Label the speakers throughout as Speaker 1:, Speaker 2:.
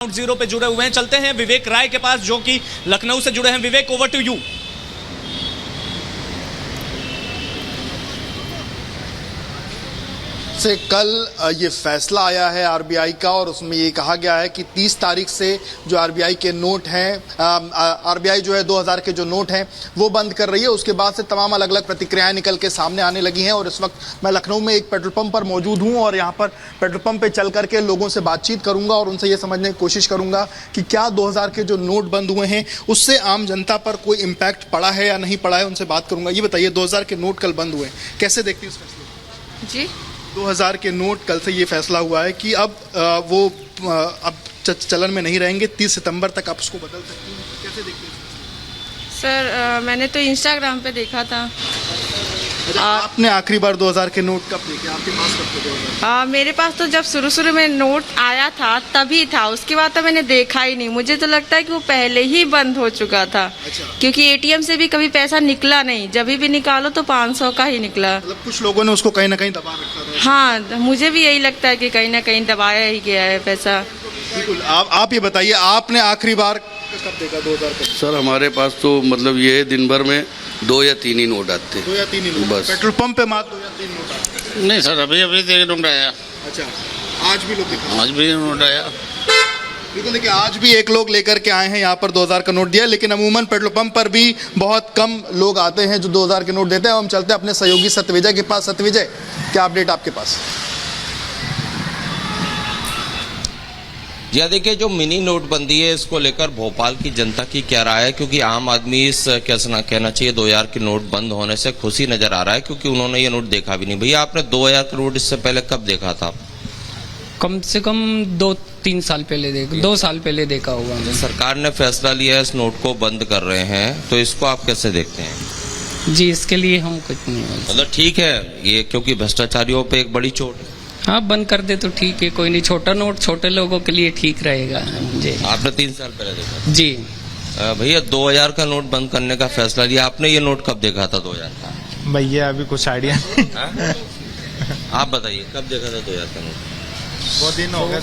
Speaker 1: Zero पे जुड़े हुए हैं। चलते हैं विवेक राय के पास जो कि लखनऊ से जुड़े हैं। विवेक, ओवर टू यू।
Speaker 2: से कल ये फैसला आया है आरबीआई का और उसमें ये कहा गया है कि 30 तारीख से जो आरबीआई के नोट हैं, आरबीआई जो है 2000 के जो नोट हैं वो बंद कर रही है। उसके बाद से तमाम अलग अलग प्रतिक्रियाएं निकल के सामने आने लगी हैं और इस वक्त मैं लखनऊ में एक पेट्रोल पंप पर मौजूद हूं और यहाँ पर पेट्रोल पंप पे चल करके लोगों से बातचीत करूंगा और उनसे ये समझने की कोशिश करूंगा कि क्या 2000 के जो नोट बंद हुए हैं उससे आम जनता पर कोई इम्पैक्ट पड़ा है या नहीं पड़ा है, उनसे बात करूंगा। ये बताइए, 2000 के नोट कल बंद हुए, कैसे देखती है इस फैसले को?
Speaker 3: जी,
Speaker 2: 2000 के नोट कल से ये फैसला हुआ है कि अब वो अब चलन में नहीं रहेंगे, 30 सितंबर तक आप उसको बदल सकती हैं, कैसे देखते हैं
Speaker 3: सर मैंने तो इंस्टाग्राम पे देखा था।
Speaker 2: आपने आखिरी बार 2000 के नोट कब देखे, आपके पास कब थे 2000?
Speaker 3: मेरे पास तो जब शुरू में नोट आया था तभी था, उसके बाद तो मैंने देखा ही नहीं। मुझे तो लगता है कि वो पहले ही बंद हो चुका था।
Speaker 2: अच्छा।
Speaker 3: क्योंकि एटीएम से भी कभी पैसा निकला नहीं, जब भी निकालो तो 500 का ही निकला।
Speaker 2: मतलब कुछ लोगों ने उसको कहीं ना कहीं दबा रखा था।
Speaker 3: हाँ, मुझे भी यही लगता है कि कहीं ना कहीं दबाया ही गया है पैसा।
Speaker 2: बिल्कुल। आप ये बताइए, आपने आखिरी बार कब देखा 2000 का?
Speaker 4: सर हमारे पास तो मतलब ये दिन भर में 2 या 3 ही नोट आते हैं।
Speaker 2: 2 या 3 ही नोट
Speaker 4: बस।
Speaker 2: पेट्रोल पंप पे मात्र 2 या 3 नोट आते हैं।
Speaker 4: नहीं सर, अभी एक नोट आया।
Speaker 2: अच्छा, आज भी लोग दिखा?
Speaker 4: आज भी नोट आया।
Speaker 2: बिल्कुल। देखिए, आज भी एक लोग लेकर के आए हैं यहाँ पर 2000 का नोट दिया, लेकिन अमूमन पेट्रोल पंप पर भी बहुत कम लोग आते हैं जो 2000 के नोट देते हैं। हम चलते हैं अपने सहयोगी सत्यविजय के पास। सत्यविजय, क्या अपडेट आपके पास?
Speaker 5: जी देखिए, जो मिनी नोटबंदी है इसको लेकर भोपाल की जनता की क्या राय है, क्योंकि आम आदमी इस कैसा कहना चाहिए 2000 के नोट बंद होने से खुशी नजर आ रहा है, क्योंकि उन्होंने ये नोट देखा भी नहीं। भैया, आपने 2000 का नोट इससे पहले कब देखा था?
Speaker 6: कम से कम 2-3 साल पहले 2 साल पहले देखा होगा।
Speaker 5: सरकार ने फैसला लिया है, इस नोट को बंद कर रहे हैं, तो इसको आप कैसे देखते हैं?
Speaker 6: जी, इसके लिए हम कुछ नहीं बोल।
Speaker 5: मतलब ठीक है ये, क्योंकि भ्रष्टाचारियों पे एक बड़ी चोट है।
Speaker 6: हाँ, बंद कर दे तो ठीक है, कोई नहीं। छोटा नोट छोटे लोगों के लिए ठीक रहेगा। जी,
Speaker 5: आपने 3 साल पहले देखा?
Speaker 6: जी
Speaker 5: भैया, 2000 का नोट बंद करने का फैसला लिया, आपने ये नोट कब देखा था 2000 का?
Speaker 7: भैया अभी कुछ आइडिया
Speaker 5: हाँ? आप बताइए, कब देखा था 2000 का नोट?
Speaker 7: बहुत दिन हो गए।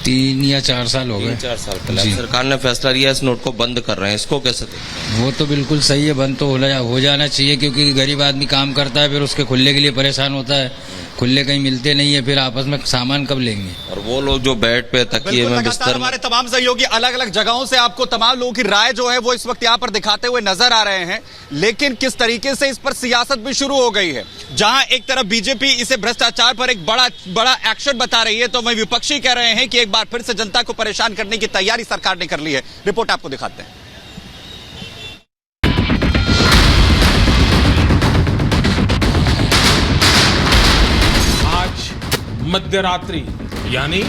Speaker 8: 3 या 4 साल हो गए।
Speaker 5: 3-4 साल पहले सरकार ने फैसला लिया, इस नोट को बंद कर रहे हैं, इसको कैसे देखते हैं?
Speaker 8: वो तो बिल्कुल सही है, बंद तो हो जाना चाहिए, क्योंकि गरीब आदमी काम करता है, फिर उसके खुले के लिए परेशान होता है। खुले कहीं मिलते नहीं है, फिर आपस में सामान कब लेंगे?
Speaker 5: और वो लोग जो बेड पे तकिए में बिस्तर
Speaker 1: हमारे तमाम सहयोगी अलग अलग जगहों से आपको तमाम लोगों की राय जो है वो इस वक्त यहाँ पर दिखाते हुए नजर आ रहे हैं। लेकिन किस तरीके से इस पर सियासत भी शुरू हो गई है, जहां एक तरफ बीजेपी इसे भ्रष्टाचार पर एक बड़ा एक्शन बता रही है, तो वहीं विपक्षी कह रहे हैं कि एक बार फिर से जनता को परेशान करने की तैयारी सरकार ने कर ली है। रिपोर्ट आपको दिखाते हैं।
Speaker 9: मध्य रात्रि यानी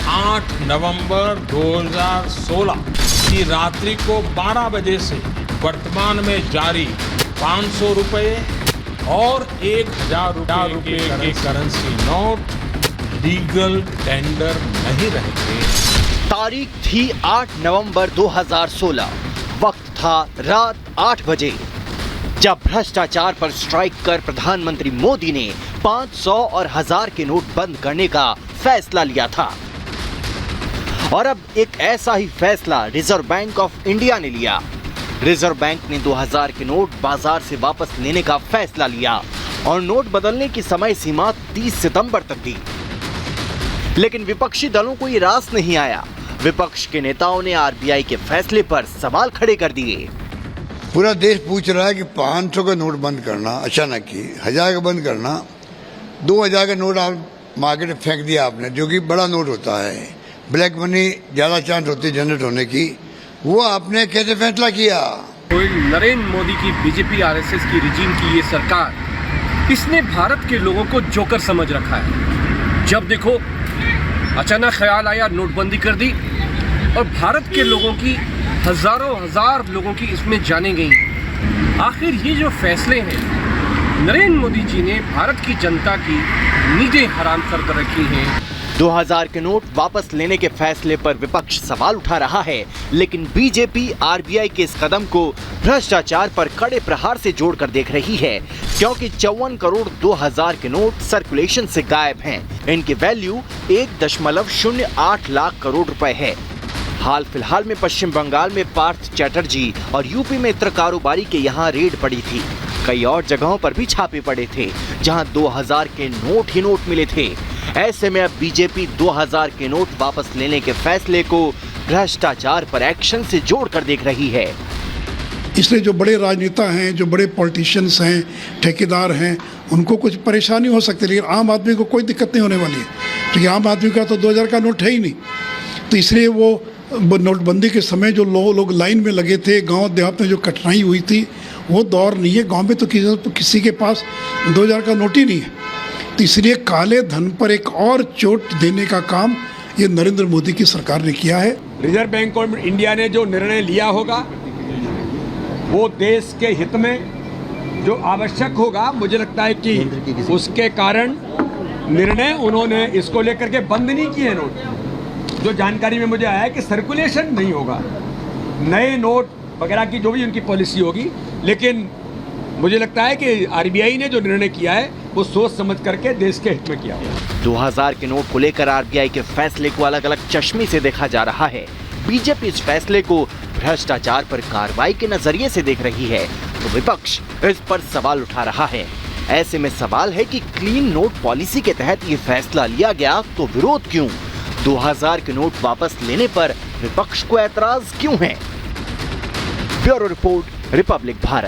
Speaker 9: 8 नवंबर 2016 की रात्रि को 12 बजे से वर्तमान में जारी 500 रुपए और 1000 रुपए के करेंसी नोट लीगल टेंडर नहीं रहेंगे।
Speaker 10: तारीख थी 8 नवंबर 2016, वक्त था रात 8 बजे, जब भ्रष्टाचार पर स्ट्राइक कर प्रधानमंत्री मोदी ने 500 और 1000 के नोट बंद करने का फैसला लिया था। और अब एक ऐसा ही फैसला रिजर्व बैंक ऑफ इंडिया ने लिया। रिजर्व बैंक ने 2000 के नोट बाजार से वापस लेने का फैसला लिया और नोट बदलने की समय सीमा 30 सितंबर तक दी। लेकिन विपक्षी दलों को ये रास नहीं आया। विपक्ष के नेताओं ने आरबीआई के फैसले पर सवाल खड़े कर दिए।
Speaker 11: पूरा देश पूछ रहा है कि 500 का नोट बंद करना अचानक ही, 1000 का बंद करना, 2000 का नोट आप मार्केट में फेंक दिया आपने, जो कि बड़ा नोट होता है, ब्लैक मनी ज़्यादा चांस होती है जनरेट होने की, वो आपने कैसे फैसला किया?
Speaker 12: कोई नरेंद्र मोदी की बीजेपी आरएसएस की रिजीम की ये सरकार, इसने भारत के लोगों को जोकर समझ रखा है। जब देखो अचानक ख्याल आया, नोटबंदी कर दी और भारत के लोगों की हजार लोगों की इसमें जाने गई। आखिर ये जो फैसले हैं, नरेंद्र मोदी जी ने भारत की जनता की नींदें हराम कर रखी हैं।
Speaker 10: 2000 के नोट वापस लेने के फैसले पर विपक्ष सवाल उठा रहा है, लेकिन बीजेपी आरबीआई के इस कदम को भ्रष्टाचार पर कड़े प्रहार से जोड़कर देख रही है, क्योंकि 54 करोड़ 2000 के नोट सर्कुलेशन से गायब हैं। इनकी वैल्यू 1.08 लाख करोड़ रुपए है। हाल फिलहाल में पश्चिम बंगाल में पार्थ चैटर्जी और यूपी में इत्र कारोबारी के यहाँ रेड पड़ी थी। कई और जगहों पर भी छापे पड़े थे, जहां 2000 के नोट ही नोट मिले थे। ऐसे में अब बीजेपी 2000 के नोट वापस लेने के फैसले को भ्रष्टाचार पर एक्शन से जोड़कर देख रही है।
Speaker 13: इसलिए जो बड़े राजनेता हैं, जो बड़े पॉलिटिशियंस हैं, ठेकेदार हैं, उनको कुछ परेशानी हो सकती है, लेकिन आम आदमी को कोई दिक्कत नहीं होने वाली है, क्योंकि आम आदमी का तो 2000 का नोट है ही नहीं। तो इसलिए वो नोटबंदी के समय जो लोग लाइन में लगे थे, गांव देहात में जो कठिनाई हुई थी, वो दौर नहीं है। गांव में तो किसी के पास 2000 का नोट ही नहीं है। तो इसलिए काले धन पर एक और चोट देने का काम ये नरेंद्र मोदी की सरकार ने किया है।
Speaker 9: रिजर्व बैंक ऑफ इंडिया ने जो निर्णय लिया होगा वो देश के हित में जो आवश्यक होगा, मुझे लगता है कि उसके कारण निर्णय उन्होंने इसको लेकर के बंद नहीं किए नोट। जो जानकारी में मुझे आया है कि सर्कुलेशन नहीं होगा, नए नोट वगैरह की जो भी उनकी पॉलिसी होगी, लेकिन मुझे लगता है कि आरबीआई ने जो निर्णय किया है वो सोच समझ करके देश के हित में किया है।
Speaker 10: 2000 के नोट को लेकर आरबीआई के फैसले को अलग अलग चश्मे से देखा जा रहा है। बीजेपी इस फैसले को भ्रष्टाचार पर कार्रवाई के नजरिए से देख रही है, तो विपक्ष इस पर सवाल उठा रहा है। ऐसे में सवाल है कि क्लीन नोट पॉलिसी के तहत ये फैसला लिया गया तो विरोध क्यों? 2000 के नोट वापस लेने पर विपक्ष को ऐतराज क्यों है? Bureau report, Republic Bharat.